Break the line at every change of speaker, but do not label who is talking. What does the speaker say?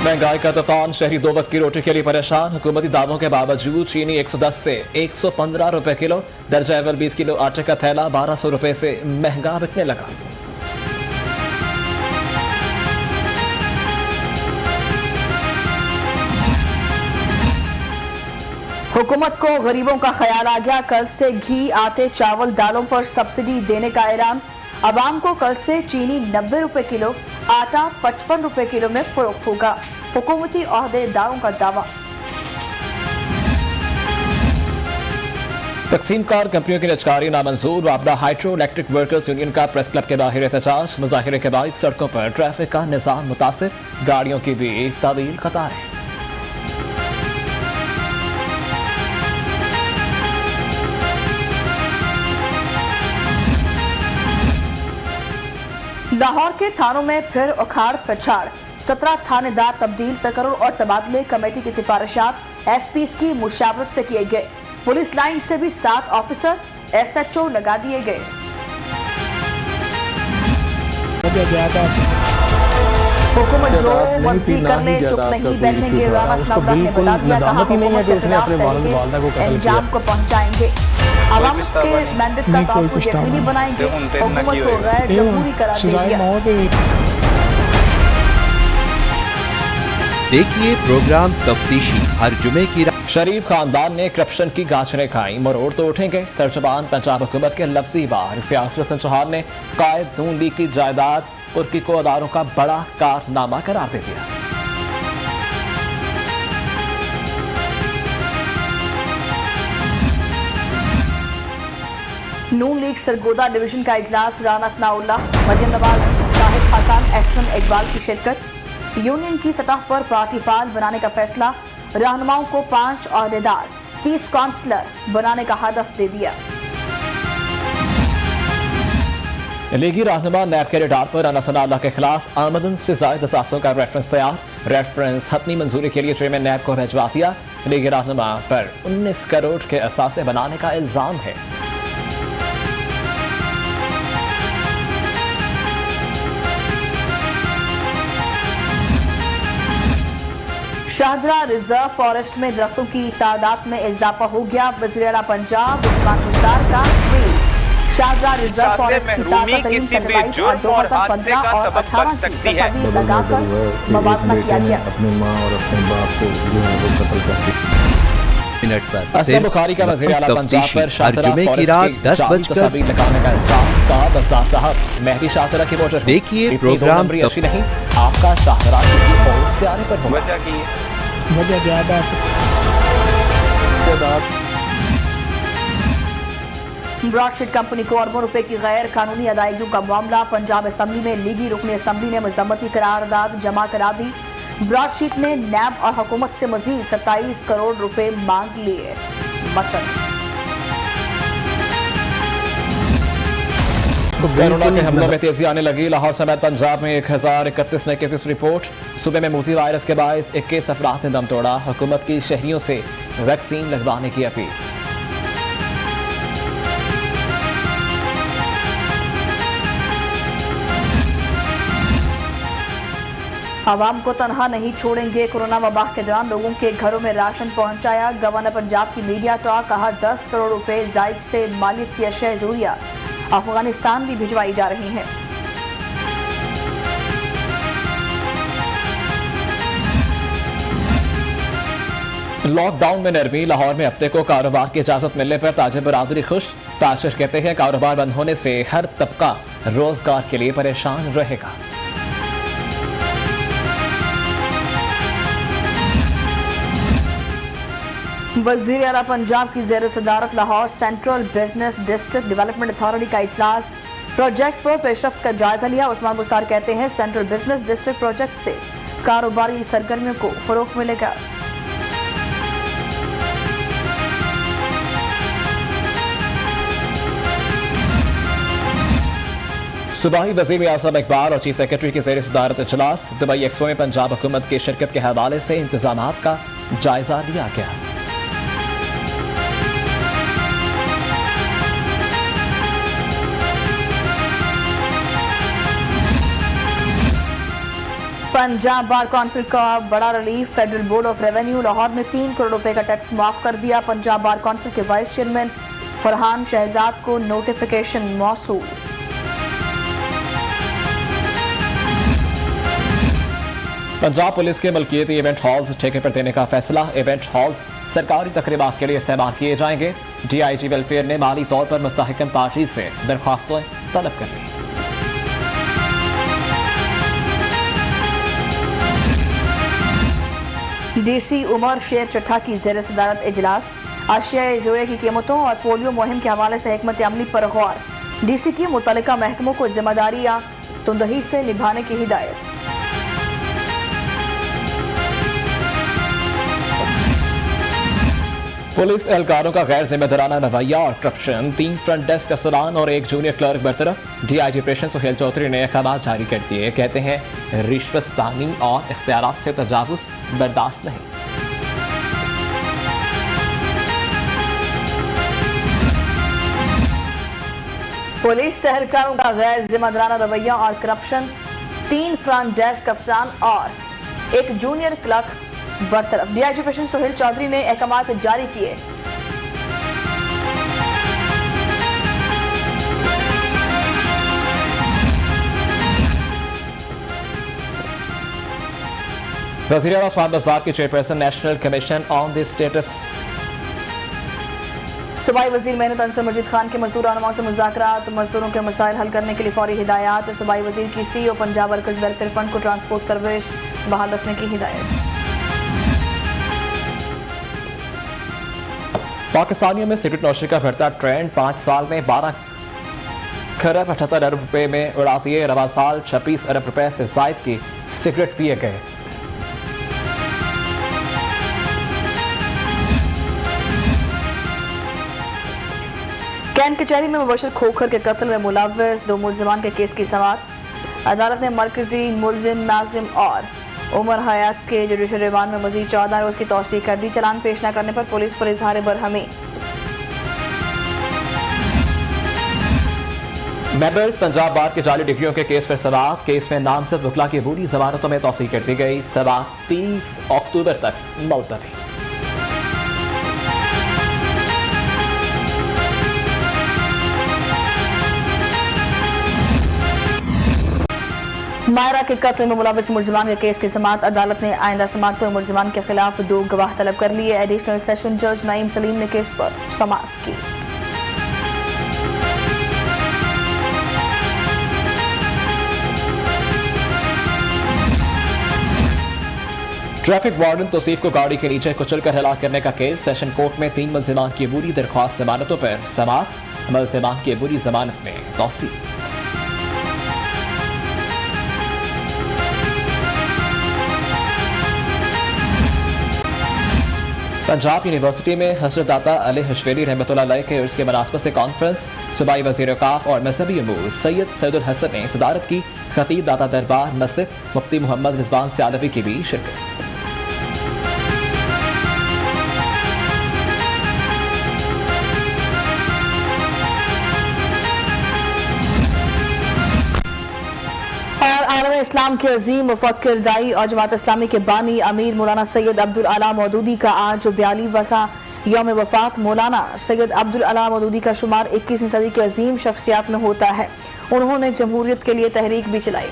महंगाई का तूफान, शहरी 2 वक्त की रोटी के लिए परेशान। हुकूमती दावों के बावजूद चीनी 110 से 115 रुपए किलो, दर्जा अव्वल 20 किलो आटे का थैला 1200 रुपए से महंगा बिकने लगा।
हुकूमत को गरीबों का ख्याल आ गया। कल से घी, आटे, चावल, दालों पर सब्सिडी देने का ऐलान। अवाम को कल से चीनी 90 रुपए किलो, आटा 55 रुपए किलो में फरोख्त होगा। हुकूमती ओहदेदारों का दावा।
तकसीमकार कंपनियों की निजकारी नामंजूर। वापडा हाइड्रो इलेक्ट्रिक वर्कर्स यूनियन का प्रेस क्लब के बाहर एहतजाज। मुजाहिरे के बाद सड़कों पर ट्रैफिक का निजाम मुतासिर, गाड़ियों की भी तवील कतारें।
लाहौर के थानों में फिर उखाड़ पछाड़, 17 थानेदार तब्दील, तकर्रुर और तबादले कमेटी की सिफारिशात एसपीज की मुशावरत से किए गए। पुलिस लाइन से भी 7 ऑफिसर एसएचओ लगा दिए गए। हुकूमत जो मर्जी कर ले, चुप नहीं बैठेंगे। राना सनाउल्लाह ने बता दिया, कहा हुकूमत के खिलाफ तहरीके अंजाम को पहुंचाएंगे। आवाम के मैंडेट का तहफ़्फ़ुज़ यकीनी बनाएंगे। हुकूमत को गैर जमहूरी करार देंगे।
देखिए प्रोग्राम तफ्तीशी हर जुमे की
शरीफ खानदान ने करप्शन की गाजरें खाई, मरोड़ तो उठेंगे। तर्जुमान पंजाब हुकूमत के लफ्जी वार फयाज हसन चौहान ने कायद नून लीग की जायदाद तुर्की को अदारों का बड़ा कारनामा करार दे दिया।
नून लीग सरगोदा डिवीजन का इजलास। राना सनाउल्लाह, मरियम नवाज, शाहिद खाकान, एहसन इकबाल की शिरकत। यूनियन की सतह पर पार्टी फाल बनाने का फैसला। रहनुमाओं को 5 ओहदेदार, 30 काउंसलर बनाने का हदफ दे दिया।
लीगी रहनुमा नैब के रिडार पर राना सनाउल्लाह के खिलाफ आमदन से जायद असासों का रेफरेंस तैयार। रेफरेंस हतमी मंजूरी के लिए चेयरमैन नैब को भिजवा दिया। लीगी रहनुमा पर 19 करोड़ के असासे बनाने का इल्जाम है।
शाहदरा रिजर्व फॉरेस्ट में दरख्तों की तादाद में इजाफा हो गया। वज़ीर आला पंजाब उस्मान मुश्तार का ट्वीट। शाहदरा रिजर्व फॉरेस्ट की ताज़ा तरीन सैटेलाइट और 2015 और 18 की तस्वीर लगाकर मवाजना किया गया।
मिनट पर
असद बुखारी का वज़ीर आला पंजाब पर
हर
शाहदरा
जुमे की
फॉरेस्ट
रात
की
10
जाली
बजकर
तस्वीर लगाने का इल्जाम। कहा बज़ार साहब मेहदी शाहदरा की वोटर
देखिए प्रोग्राम
अच्छी नहीं, आपका शाहदरा किसी और से आने पर होगा।
ब्रॉडशीट कंपनी को अरबों रुपए की गैर कानूनी अदायगियों का मामला। पंजाब असम्बली में लीगी रुकनी असम्बली ने मजम्मती करारदाद जमा करा दी। ब्रॉडशीट ने नैब और हुकूमत से मजीद 27 करोड़ रुपए मांग लिए।
कोरोना के हमलों में तेजी आने लगी। लाहौर समेत पंजाब में 1031 नए केसेस रिपोर्ट। सूबे में मूसी वायरस के बायस 21 अफराद ने दम तोड़ा। हुकूमत की शहरियों से वैक्सीन लगवाने की अपील।
आवाम को तनहा नहीं छोड़ेंगे। कोरोना वबा के दौरान लोगों के घरों में राशन पहुंचाया। गवर्नर पंजाब की मीडिया टॉक। कहा 10 करोड़ रुपए जायद से मालियत की अशया ज़रूरिया अफगानिस्तान भी भिजवाई जा रही हैं।
लॉकडाउन में नरमी। लाहौर में हफ्ते को कारोबार की इजाजत मिलने पर ताजिर बरादरी खुश। ताजिर कहते हैं कारोबार बंद होने से हर तबका रोजगार के लिए परेशान रहेगा।
वज़ीर आला पंजाब की ज़ेर सदारत Lahore central business district development authority का इजलास। प्रोजेक्ट पर पेशरफ्त का जायजा लिया। उस्मान मुश्तार कहते हैं सेंट्रल बिजनेस डिस्ट्रिक्ट प्रोजेक्ट से कारोबारी सरगर्मियों को फरोग मिलेगा।
सूबाई वज़ीर आज़म इकबाल और चीफ सेक्रेटरी की ज़ेर सदारत इजलास। दुबई एक्सपो में पंजाब हुकूमत की शिरकत के हवाले से इंतजामात का जायजा लिया गया।
पंजाब बार काउंसिल का बड़ा relief. Federal board of revenue Lahore ने 3 करोड़ रुपए का टैक्स माफ कर दिया। पंजाब बार काउंसिल के वाइस चेयरमैन फरहान शहजाद को नोटिफिकेशन मौसूल।
पंजाब पुलिस के मलकियती इवेंट हॉल्स ठेके पर देने का फैसला। इवेंट हॉल्स सरकारी तकरीबात के लिए इस्तेमाल किए जाएंगे। DIG वेलफेयर ने माली तौर पर मुस्तहिकन पार्टी से दरख्वास्तें तलब कर ली।
DC उमर शेर चट्ठा की ज़ेर सदारत इजलास। अशियाए ज़रूरत की कीमतों और पोलियो मुहिम के हवाले से हिकमत अमली पर गौर। DC की मुतल्लिका महकमों को जिम्मेदारियां तुंदही से निभाने की हिदायत।
पुलिस एहलकारों का गैर जिम्मेदाराना रवैया और करप्शन। 3 फ्रंट डेस्क अफसरान और 1 जूनियर क्लर्क बरतरफ। DIG ऑपरेशन सुहेल चौधरी ने अहकाम जारी कर दिए। कहते हैं रिश्वतस्तानी और इख्तियारात से तजावुज बर्दाश्त नहीं।
पुलिस एहलकारों का गैर जिम्मेदाराना रवैया और करप्शन। 3 फ्रंट डेस्क अफसरान और 1 जूनियर क्लर्क बरतरफ। DIG ऑपरेशन सुहेल चौधरी ने अहकाम जारी किए।
वज़ीर आला उस्मान बज़दार की chairperson national commission on the status.
सूबाई वजीर मेहनत अंसर मजीद खान के मजदूर रहनुमाओं से मुज़ाकरात। मजदूरों के मसाइल हल करने के लिए फौरी हिदायत। सूबाई वजीर की CEO Punjab workers welfare fund को ट्रांसपोर्ट सर्विस बहाल रखने की हिदायत।
पाकिस्तानियों में सिगरेट नौशी का बढ़ता ट्रेंड। 5 साल में 12 खरब 78 अरब रुपए में उड़ा दिए। रवा साल 26 अरब रुपए से जायद की सिगरेट पिए गए।
कैन कचहरी में मुबशर खोखर के कत्ल में मुलव्वस 2 मुलजमान के केस की समाअत। अदालत ने मरकजी मुलजिम नाजिम और उमर हयात के जुडिशल रिमांड में मजीद 14 रोज की तौसीक कर दी। चालान पेश न करने पर पुलिस पर इजहार बरहमी।
मेंबर्स पंजाब बार के जाली डिग्रियों के केस पर समाअत। केस में नामजद वकला की बुरी जमानतों में तौसीक कर दी गई। समाअत 30 अक्टूबर तक मुलतवी।
मायरा के कत्ल में मुलव्वस मुलजमान के केस की समाअत। अदालत ने आइंदा समाअत पर मुलजमान के खिलाफ 2 गवाह तलब कर लिए। एडिशनल सेशन जज नईम सलीम ने केस पर समाअत की।
ट्रैफिक वार्डन तौसीफ को गाड़ी के नीचे कुचल कर हलाक करने का केस। सेशन कोर्ट में 3 मुलजिमान की बुरी दरख्वास्त जमानतों पर समाअत। मुलजिमान की बुरी जमानत में तौसीफ। पंजाब यूनिवर्सिटी में हज़रत दाता अली हशवेली रहमतुल्लाह अलैह के उर्स के मुनासबत से कॉन्फ्रेंस। सूबाई वज़ीर औक़ाफ़ और मज़हबी अमूर सैयद सैदुल हसन ने सदारत की। खतीब दाता दरबार मस्जिद मुफ्ती मोहम्मद रिजवान सियालवी की भी शिरकत।
आलम इस्लाम के अजीम मुफक्किर दाई और जमात इस्लामी के बानी अमीर मौलाना सैयद अब्दुल आला मौदूदी का आज 42वां यौम वफात। मौलाना सैयद अब्दुल आला मौदूदी का शुमार 21वीं सदी के अजीम शख्सियात में होता है। उन्होंने जमहूरियत के लिए तहरीक भी चलाई।